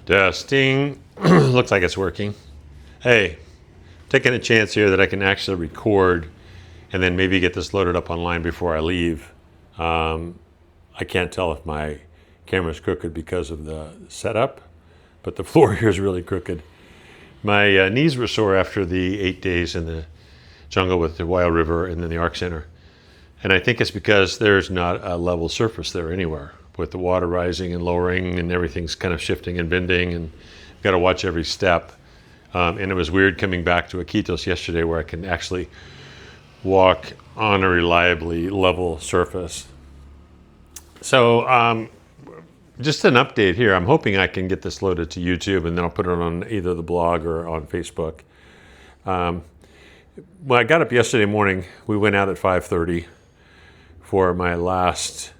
Testing. Looks like it's working. Hey, taking a chance here that I can actually record and then maybe get this loaded up online before I leave. I can't tell if my camera's crooked because of the setup, but the floor here is really crooked. My knees were sore after the 8 days in the jungle with the Wild River and then the Arc Center. And I think it's because there's not a level surface there anywhere, with the water rising and lowering and everything's kind of shifting and bending, and you've got to watch every step. And it was weird coming back to Iquitos yesterday where I can actually walk on a reliably level surface. So just an update here. I'm hoping I can get this loaded to YouTube and then I'll put it on either the blog or on Facebook. When I got up yesterday morning, we went out at 5:30 for my last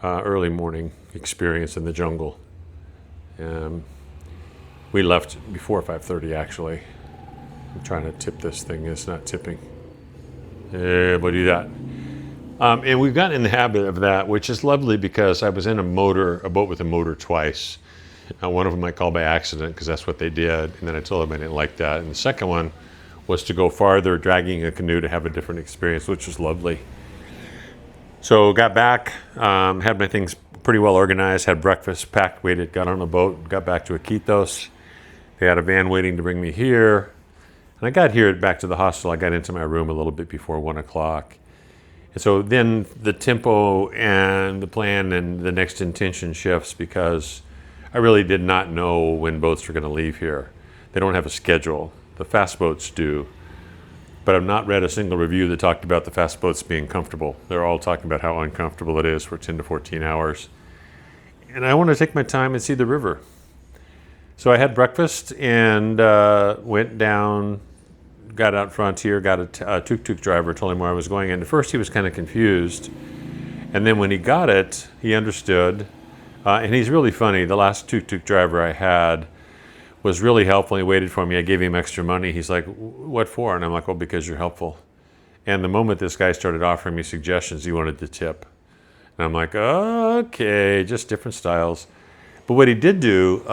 early morning experience in the jungle. We left before 5:30 actually. I'm trying to tip this thing, it's not tipping. We'll do that. And we've gotten in the habit of that, which is lovely because I was in a boat with a motor twice. One of them I called by accident because that's what they did, and then I told them I didn't like that. And the second one was to go farther, dragging a canoe to have a different experience, which was lovely. So got back, had my things pretty well organized, had breakfast, packed, waited, got on a boat, got back to Iquitos. They had a van waiting to bring me here. And I got here back to the hostel. I got into my room a little bit before 1 o'clock. And so then the tempo and the plan and the next intention shifts because I really did not know when boats were going to leave here. They don't have a schedule. The fast boats do. But I've not read a single review that talked about the fast boats being comfortable. They're all talking about how uncomfortable it is for 10 to 14 hours. And I want to take my time and see the river. So I had breakfast and went down, got out front here, got a tuk-tuk driver, told him where I was going. And at first he was kind of confused. And then when he got it, he understood. And he's really funny. The last tuk-tuk driver I had was really helpful. He waited for me. I gave him extra money. He's like, what for? And I'm like, well, because you're helpful. And the moment this guy started offering me suggestions, he wanted to tip. And I'm like, okay, just different styles. But what he did do,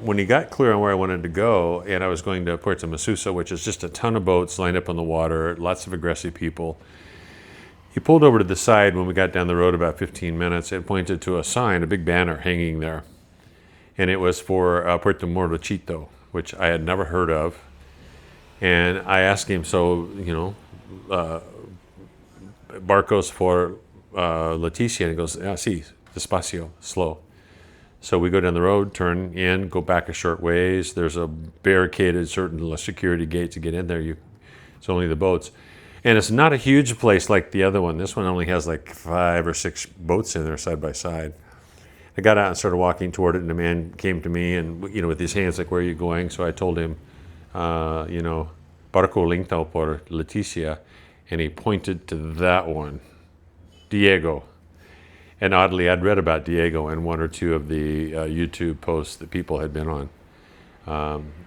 when he got clear on where I wanted to go, and I was going to Puerto Masusa, which is just a ton of boats lined up on the water, lots of aggressive people, he pulled over to the side when we got down the road about 15 minutes and pointed to a sign, a big banner hanging there. And it was for Puerto Morochito, which I had never heard of. And I asked him, barcos for Leticia, and he goes, sí, despacio, slow. So we go down the road, turn in, go back a short ways. There's a barricaded certain security gate to get in there. It's only the boats. And it's not a huge place like the other one. This one only has like 5 or 6 boats in there side by side. I got out and started walking toward it, and the man came to me and, with his hands like, where are you going? So I told him, Barco Lingtao por Leticia, and he pointed to that one, Diego. And oddly, I'd read about Diego in 1 or 2 of the YouTube posts that people had been on.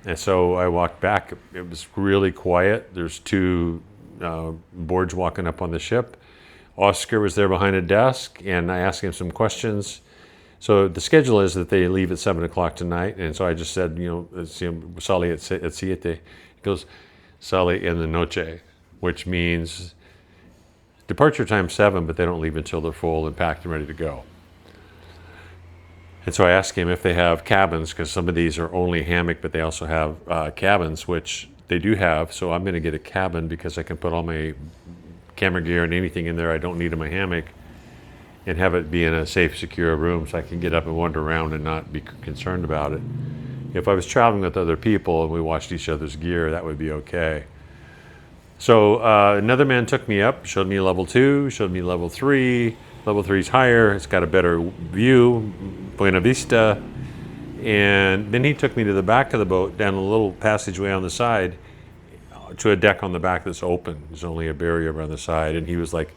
And so I walked back. It was really quiet. There's 2 boards walking up on the ship. Oscar was there behind a desk, and I asked him some questions. So the schedule is that they leave at 7 o'clock tonight, and so I just said, sale at siete. He goes, sale en la noche, which means departure time 7, but they don't leave until they're full and packed and ready to go. And so I asked him if they have cabins, because some of these are only hammock, but they also have cabins, which they do have. So I'm going to get a cabin because I can put all my camera gear and anything in there I don't need in my hammock, and have it be in a safe, secure room so I can get up and wander around and not be concerned about it. If I was traveling with other people and we watched each other's gear, that would be okay. So another man took me up, showed me level 2, showed me level 3. Level 3 is higher, it's got a better view, Buena Vista. And then he took me to the back of the boat, down a little passageway on the side, to a deck on the back that's open. There's only a barrier around the side. And he was like,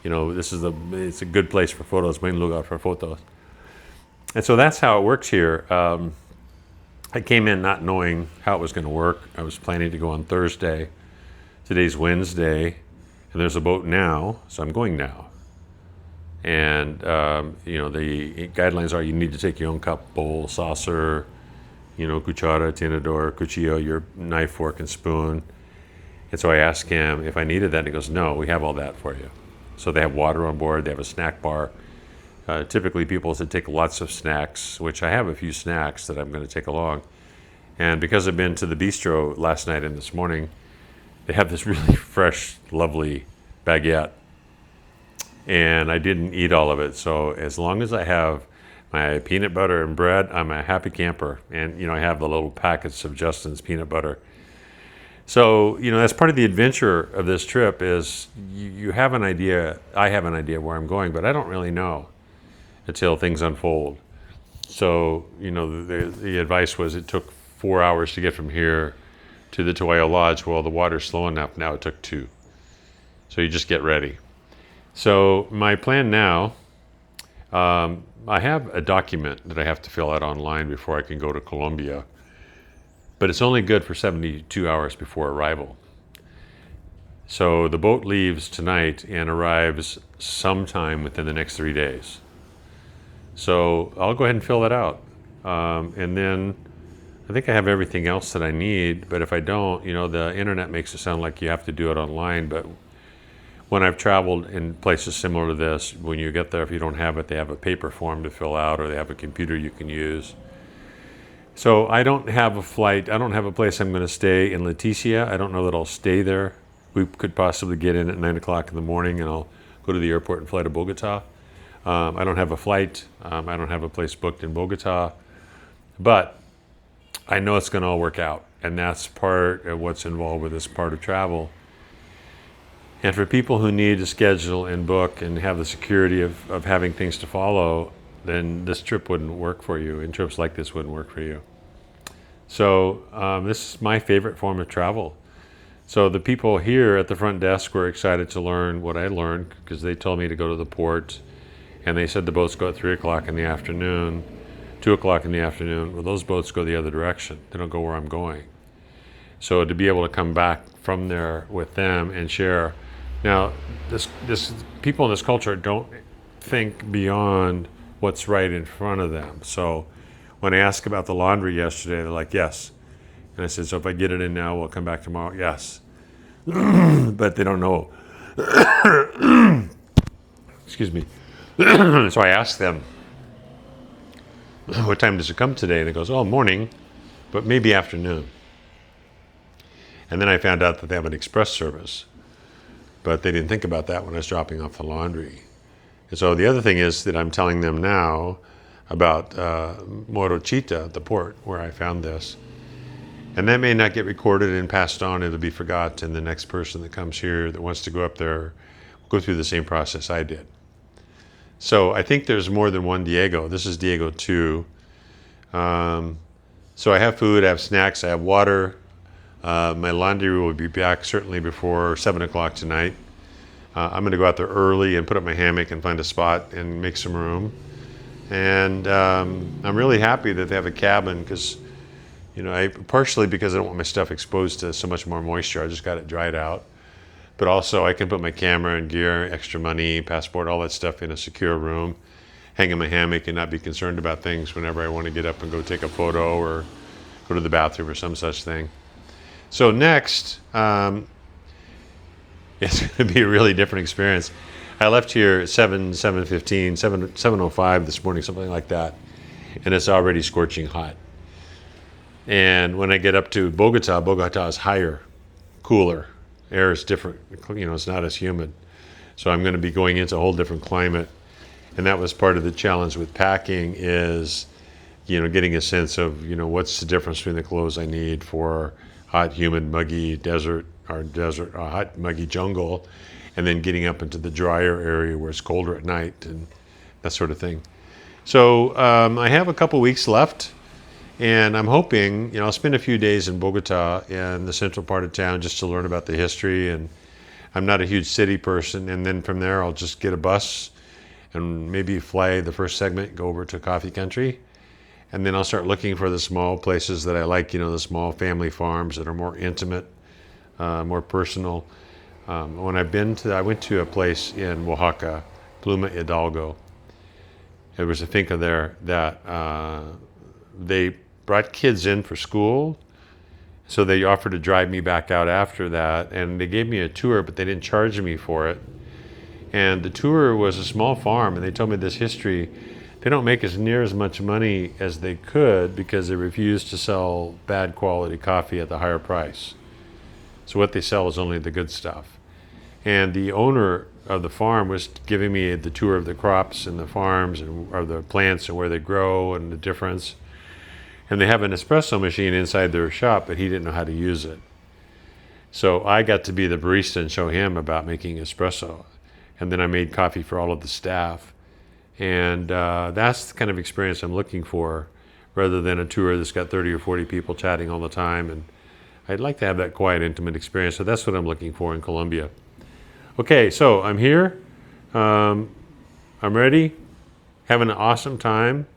it's a good place for photos, buen lugar for photos. And so that's how it works here. I came in not knowing how it was going to work. I was planning to go on Thursday. Today's Wednesday, and there's a boat now, so I'm going now. And, the guidelines are you need to take your own cup, bowl, saucer, cuchara, tenedor, cuchillo, your knife, fork, and spoon. And so I asked him if I needed that, and he goes, no, we have all that for you. So they have water on board, they have a snack bar. Typically people said take lots of snacks, which I have a few snacks that I'm going to take along. And because I've been to the bistro last night and this morning, they have this really fresh, lovely baguette. And I didn't eat all of it. So as long as I have my peanut butter and bread, I'm a happy camper. And, I have the little packets of Justin's peanut butter. So, that's part of the adventure of this trip is you have an idea, I have an idea where I'm going, but I don't really know until things unfold. So, the advice was it took 4 hours to get from here to the Towayo Lodge. Well, the water's slow enough now, it took 2. So you just get ready. So my plan now, I have a document that I have to fill out online before I can go to Colombia, but it's only good for 72 hours before arrival. So the boat leaves tonight and arrives sometime within the next 3 days. So I'll go ahead and fill that out. And then I think I have everything else that I need, but if I don't, the internet makes it sound like you have to do it online, but when I've traveled in places similar to this, when you get there, if you don't have it, they have a paper form to fill out or they have a computer you can use. So I don't have a flight. I don't have a place I'm going to stay in Leticia. I don't know that I'll stay there. We could possibly get in at 9 o'clock in the morning and I'll go to the airport and fly to Bogota. I don't have a flight. I don't have a place booked in Bogota. But I know it's going to all work out. And that's part of what's involved with this part of travel. And for people who need to schedule and book and have the security of having things to follow, then this trip wouldn't work for you, and trips like this wouldn't work for you. So this is my favorite form of travel. So the people here at the front desk were excited to learn what I learned because they told me to go to the port, and they said the boats go at 3 o'clock in the afternoon, 2 o'clock in the afternoon. Well, those boats go the other direction. They don't go where I'm going. So to be able to come back from there with them and share. Now, this people in this culture don't think beyond what's right in front of them. So when I asked about the laundry yesterday, they're like, yes. And I said, so if I get it in now, we'll come back tomorrow? Yes. But they don't know. Excuse me. So I asked them, what time does it come today? And it goes, oh, morning, but maybe afternoon. And then I found out that they have an express service. But they didn't think about that when I was dropping off the laundry. And so the other thing is that I'm telling them now about Morochita, the port where I found this. And that may not get recorded and passed on. It'll be forgotten. The next person that comes here that wants to go up there will go through the same process I did. So I think there's more than one Diego. This is Diego 2. So I have food, I have snacks, I have water. My laundry will be back certainly before 7 o'clock tonight. I'm going to go out there early and put up my hammock and find a spot and make some room. And I'm really happy that they have a cabin because, partially because I don't want my stuff exposed to so much more moisture. I just got it dried out. But also I can put my camera and gear, extra money, passport, all that stuff in a secure room, hang in my hammock and not be concerned about things whenever I want to get up and go take a photo or go to the bathroom or some such thing. So next, it's going to be a really different experience. I left here at 7:05 this morning, something like that, and it's already scorching hot. And when I get up to Bogota, Bogota is higher, cooler. Air is different. It's not as humid. So I'm going to be going into a whole different climate. And that was part of the challenge with packing is, getting a sense of, what's the difference between the clothes I need for hot, humid, muggy desert, hot, muggy jungle, and then getting up into the drier area where it's colder at night and that sort of thing. So I have a couple weeks left, and I'm hoping, I'll spend a few days in Bogota in the central part of town just to learn about the history. And I'm not a huge city person. And then from there, I'll just get a bus and maybe fly the first segment, go over to Coffee Country. And then I'll start looking for the small places that I like, the small family farms that are more intimate, more personal. When I went to a place in Oaxaca, Pluma Hidalgo. There was a finca there that they brought kids in for school. So they offered to drive me back out after that, and they gave me a tour, but they didn't charge me for it. And the tour was a small farm, and they told me this history. They don't make near as much money as they could because they refuse to sell bad quality coffee at the higher price. So what they sell is only the good stuff. And the owner of the farm was giving me the tour of the crops and the farms and or the plants and where they grow and the difference. And they have an espresso machine inside their shop, but he didn't know how to use it. So I got to be the barista and show him about making espresso. And then I made coffee for all of the staff. And that's the kind of experience I'm looking for, rather than a tour that's got 30 or 40 people chatting all the time. And I'd like to have that quiet, intimate experience. So that's what I'm looking for in Colombia. Okay, so I'm here. I'm ready. Having an awesome time.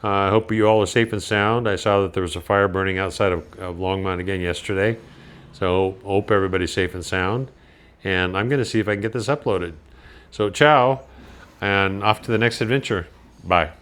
I hope you all are safe and sound. I saw that there was a fire burning outside of Longmont again yesterday. So hope everybody's safe and sound. And I'm going to see if I can get this uploaded. So ciao, and off to the next adventure. Bye.